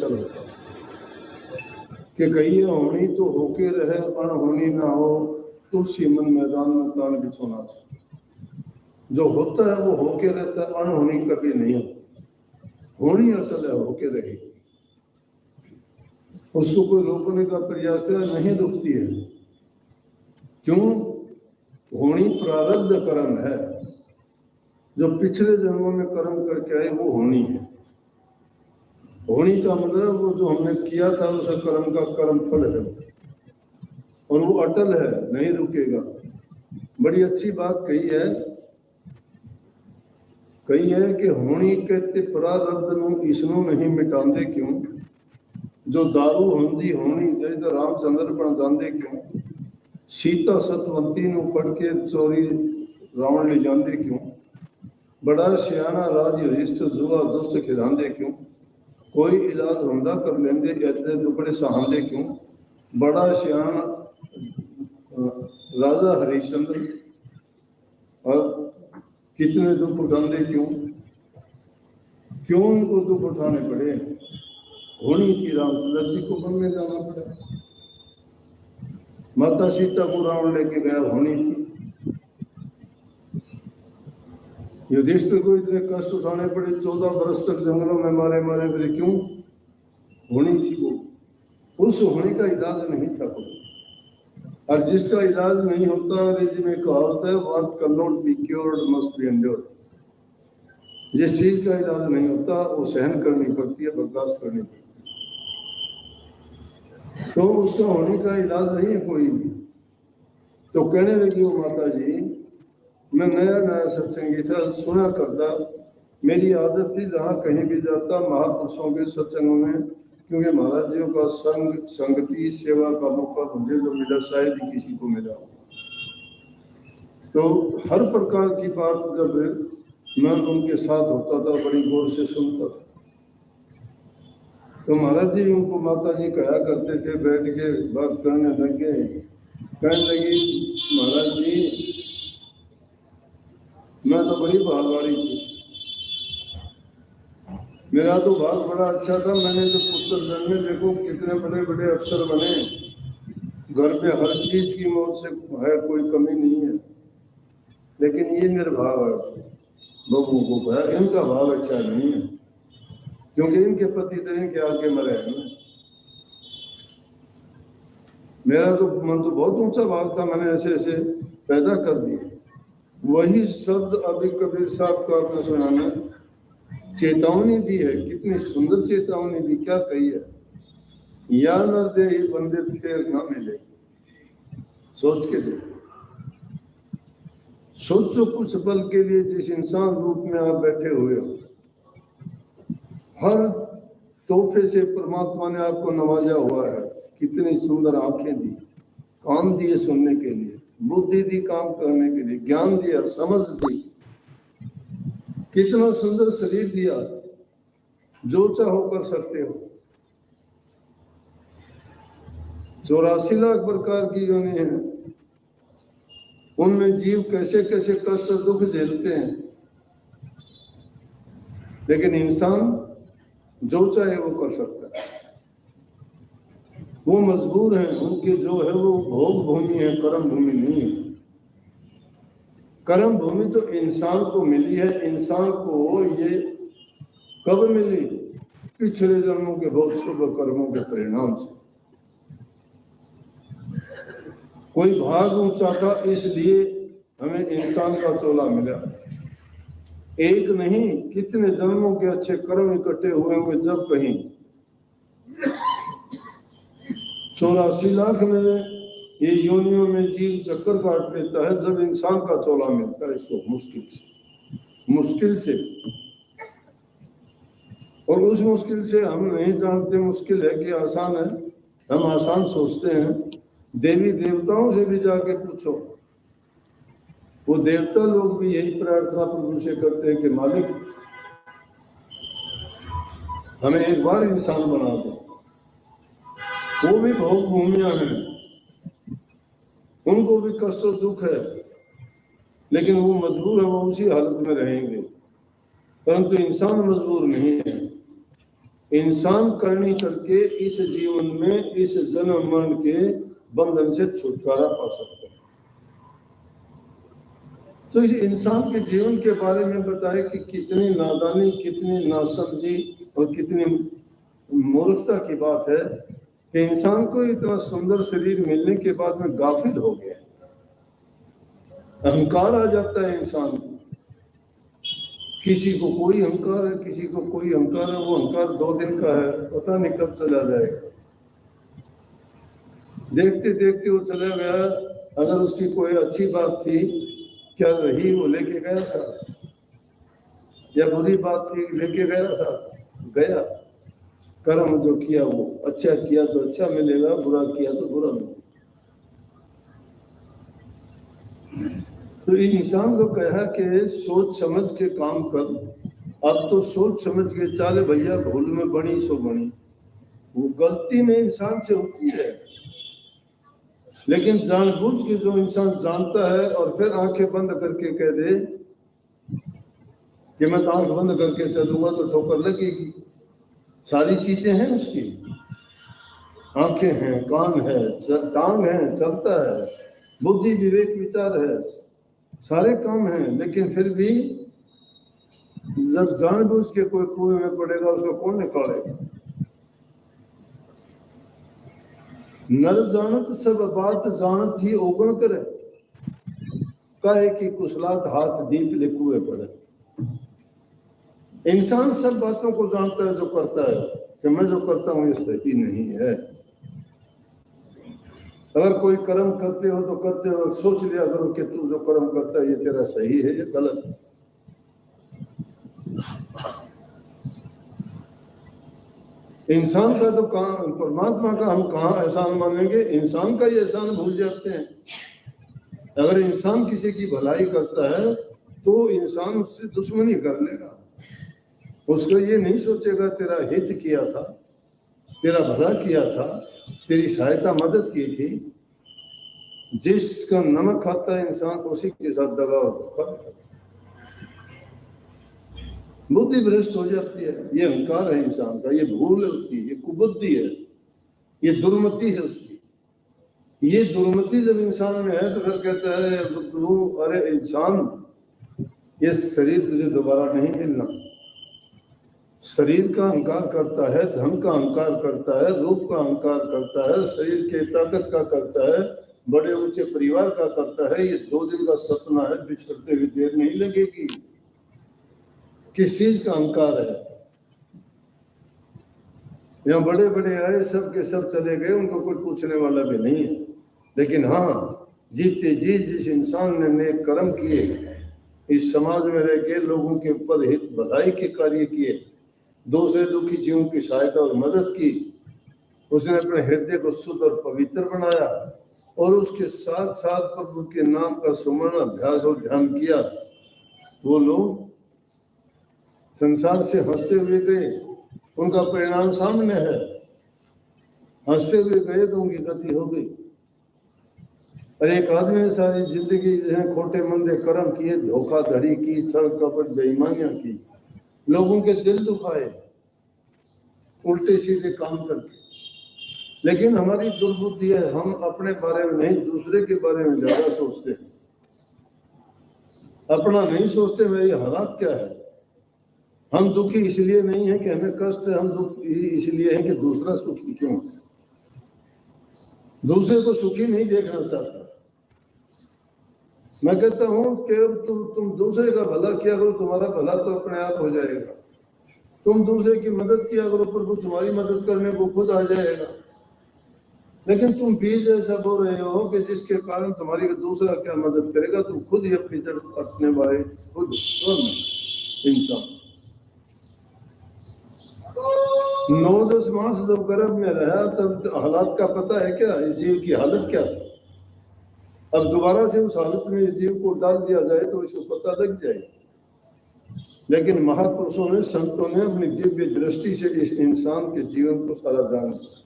कौशल होता कि कहिए होनी तो होके रहे, अनहोनी ना हो, तुलसी मन मैदान में तान बिछोना चाहिए। जो होता है वो होके रहता है, अनहोनी कभी नहीं होती, होनी अटल है, होके रहेगी। उसको कोई रोकने का प्रयास नहीं रुकती है। क्यों? होनी प्रारब्ध कर्म है, जो पिछले जन्मों में कर्म करके आए वो होनी है। होनी का मतलब वो जो हमने किया था उस कर्म का कर्म फल है, और वो अटल है, नहीं रुकेगा। बड़ी अच्छी बात कही है कि होनी कहते प्रारब्ध नू इसनों नहीं मिटांदे क्यों, जो दारू होंदी होनी दे तो रामचंद्र पर जांदे क्यों, सीता सतवंती नू पढ़ के चोरी रावण ले जांदे क्यों, बड़ा सियाना राज युधिष्ठिर जुआ दुष्ट खिलांदे क्यों, कोई इलाज होंदा कर लेंदे ऐसे दुबड़े सहांदे क्यों, बड़ा सियाना राजा हरिश्चंद्र और कितने दुख उठांदे क्यों उनको दुख उठाने पड़े। होनी थी रामचंद्र जी को वन में जाना पड़ा, माता सीता को रावण लेके गया, होनी थी। युधिष्ठिर को इतने कष्ट उठाने पड़े, 14 बरस तक जंगलों में मारे फिरे, क्यों? होनी थी वो। उस होने का इलाज नहीं था कोई, और जिसका इलाज नहीं होता, अंग्रेजी में कहावत है, what can not be cured must be endured. जिस चीज का इलाज नहीं होता वो सहन करनी पड़ती है, बर्दाश्त करनी पड़ती है, तो उसका होने का इलाज नहीं है कोई भी। तो कहने लगी वो माता जी, मैं नया सत्संगी था, सुना करता, मेरी आदत थी जहाँ कहीं भी जाता महापुरुषों के सत्संगों में, क्योंकि महाराज जी का संगति सेवा का मौका मुझे जो मिला शायद ही किसी को मिला। तो हर प्रकार की बात जब मैं उनके साथ होता था बड़ी गौर से सुनता था। तो महाराज जी उनको माता जी कहा करते थे, बैठ के बात करने लगे, कहने लगी, महाराज जी मैं तो बड़ी भागवाड़ी थी, मेरा तो भाग बड़ा अच्छा था, मैंने तो पुत्र जन्मे, देखो कितने बड़े बड़े अफसर बने, घर पे हर चीज की मौत से है, कोई कमी नहीं है, लेकिन ये निर्भाव है। लोगों को कहा इनका भाव अच्छा नहीं है, क्योंकि इनके पति तो इनके आगे मरे हैं। मेरा तो मन तो बहुत ऊंचा भाव था, मैंने ऐसे ऐसे पैदा कर दिए। वही शब्द अभी कबीर साहब को आपने सुना ना, चेतावनी दी है, कितनी सुंदर चेतावनी दी, क्या कही है, या नर दे बंदे फिर ना मिले। सोच के देखो, सोचो कुछ पल के लिए जिस इंसान रूप में आप बैठे हुए हो, हर तोहफे से परमात्मा ने आपको नवाजा हुआ है। कितनी सुंदर आंखें दी, कान दिए सुनने के लिए, बुद्धि दी काम करने के लिए, ज्ञान दिया, समझ दी, कितना सुंदर शरीर दिया, जो चाहो कर सकते हो। 84 लाख प्रकार की योनि है, उनमें जीव कैसे कैसे कष्ट दुख झेलते हैं, लेकिन इंसान जो चाहे वो कर सकता है। वो मजबूर हैं, उनके जो है वो भोग भूमि है, कर्म भूमि नहीं है। कर्म भूमि तो इंसान को मिली है। इंसान को ये कब मिली? पिछले जन्मों के बहुत शुभ कर्मों के परिणाम से। कोई भाग ऊंचा था इसलिए हमें इंसान का चोला मिला। एक नहीं, कितने जन्मों के अच्छे कर्म इकट्ठे हुए होंगे, जब कहीं 84 लाख में ये योनियों में जीव चक्कर काट लेता है, जब इंसान का चोला मिलता है इसको मुश्किल से। और उस मुश्किल से हम नहीं जानते मुश्किल है कि आसान है, हम आसान सोचते हैं। देवी देवताओं से भी जाके पूछो, वो देवता लोग भी यही प्रार्थना प्रभु से करते हैं कि मालिक हमें एक बार इंसान बना दो। वो भी भोग भूमियां हैं, उनको भी कष्ट और दुख है, लेकिन वो मजबूर है, वो उसी हालत में रहेंगे। परंतु इंसान मजबूर नहीं है। इंसान करनी करके इस जीवन में इस जन्म मरण के बंधन से छुटकारा पा सकता है। तो इस इंसान के जीवन के बारे में बताए कि कितनी नादानी, कितनी नासमझी और कितनी मूर्खता की बात है कि इंसान को इतना सुंदर शरीर मिलने के बाद में गाफिल हो गया, अहंकार आ जाता है इंसान को। किसी को कोई अहंकार है, किसी को कोई अहंकार है, वो अहंकार 2 दिन का है, पता नहीं कब चला जाएगा। देखते देखते वो चला गया। अगर उसकी कोई अच्छी बात थी क्या रही, वो लेके गया साथ, या बुरी बात थी लेके गया साथ, गया। कर्म जो किया वो अच्छा किया तो अच्छा मिलेगा, बुरा किया तो बुरा मिलेगा। तो इंसान को कहा कि सोच समझ के काम कर। अब तो सोच समझ के चाले भैया, भूल में बनी सो बनी, वो गलती में इंसान से होती है। लेकिन जानबूझ के जो इंसान जानता है और फिर आंखें बंद करके कह दे कि मैं तो आंख बंद करके चलूंगा तो ठोकर लगेगी। सारी चीजें हैं उसकी, आंखें हैं, कान है, टांग है, चलता है, बुद्धि विवेक विचार है, सारे काम हैं, लेकिन फिर भी जब जानबूझ के कोई कुएं में पड़ेगा उसको कौन निकालेगा। नर जानत सब बात जानत ही ओगण करे, कहे कि कुशलात हाथ दीप ले कुएं पड़े। इंसान सब बातों को जानता है जो करता है कि मैं जो करता हूं ये सही नहीं है। अगर कोई कर्म करते हो तो करते हो, सोच लिया करो कि तू जो कर्म करता है ये तेरा सही है या गलत है। इंसान का तो कहां, परमात्मा का हम कहां एहसान मानेंगे, इंसान का ही एहसान भूल जाते हैं। अगर इंसान किसी की भलाई करता है तो इंसान उससे दुश्मनी कर लेगा, उसको ये नहीं सोचेगा तेरा हित किया था, तेरा भला किया था, तेरी सहायता मदद की थी। जिसका नमक खाता है इंसान उसी के साथ दगा और धोखा, बुद्धि भ्रष्ट हो जाती है। ये अहंकार है इंसान का, ये भूल है उसकी, ये कुबुद्धि है, ये दुर्मति है उसकी। ये दुर्मति जब इंसान में है तो फिर कहता है तू, अरे इंसान ये शरीर तुझे दोबारा नहीं मिलना। शरीर का अहंकार करता है, धन का अहंकार करता है, रूप का अहंकार करता है, शरीर के ताकत का करता है, बड़े ऊंचे परिवार का करता है। ये 2 दिन का सपना है, बिछड़ते हुए देर नहीं लगेगी। किस चीज का अहंकार है? यहाँ बड़े बड़े आए, सब के सब चले गए, उनको कोई पूछने वाला भी नहीं है। लेकिन हाँ, जीते जी जिस इंसान ने नेक कर्म किए, इस समाज में रह के लोगों के ऊपर हित भलाई के कार्य किए, दूसरे दुखी जीवों की सहायता और मदद की, उसने अपने हृदय को शुद्ध और पवित्र बनाया और उसके साथ साथ प्रभु के नाम का सुमरण अभ्यास और ध्यान किया, वो लोग संसार से हंसते हुए गए। उनका परिणाम सामने है, हंसते हुए गए तो उनकी गति हो गई। और एक आदमी ने सारी जिंदगी खोटे मंदे कर्म किए, धोखाधड़ी की, छल कपट बेईमानियां की, लोगों के दिल दुखाए उल्टे सीधे काम करके। लेकिन हमारी दुर्बुद्धि है, हम अपने बारे में नहीं दूसरे के बारे में ज्यादा सोचते हैं, अपना नहीं सोचते मेरी हालात क्या है। हम दुखी इसलिए नहीं है कि हमें कष्ट है, हम दुखी इसलिए है कि दूसरा सुखी क्यों है। दूसरे को सुखी नहीं देखना चाहता। मैं कहता हूं कि तुम दूसरे का भला किया करो, तुम्हारा भला तो अपने आप हो जाएगा। तुम दूसरे की मदद किया करो, प्रभु तुम्हारी मदद करने को खुद आ जाएगा। लेकिन तुम बीज ऐसा बोल रहे हो कि जिसके कारण तुम्हारी दूसरा क्या मदद करेगा, तुम खुद ही अपनी जड़ कटने वाले खुद इंसान। 9-10 मास जब गर्भ में रहा तब हालात का पता है क्या, इस जीव की हालत क्या थी। अब दोबारा से उस हालत में इस जीव को डाल दिया जाए तो इसको पता लग जाए। लेकिन महापुरुषों ने, संतों ने अपनी दिव्य दृष्टि से इस इंसान के जीवन को सारा जान दिया।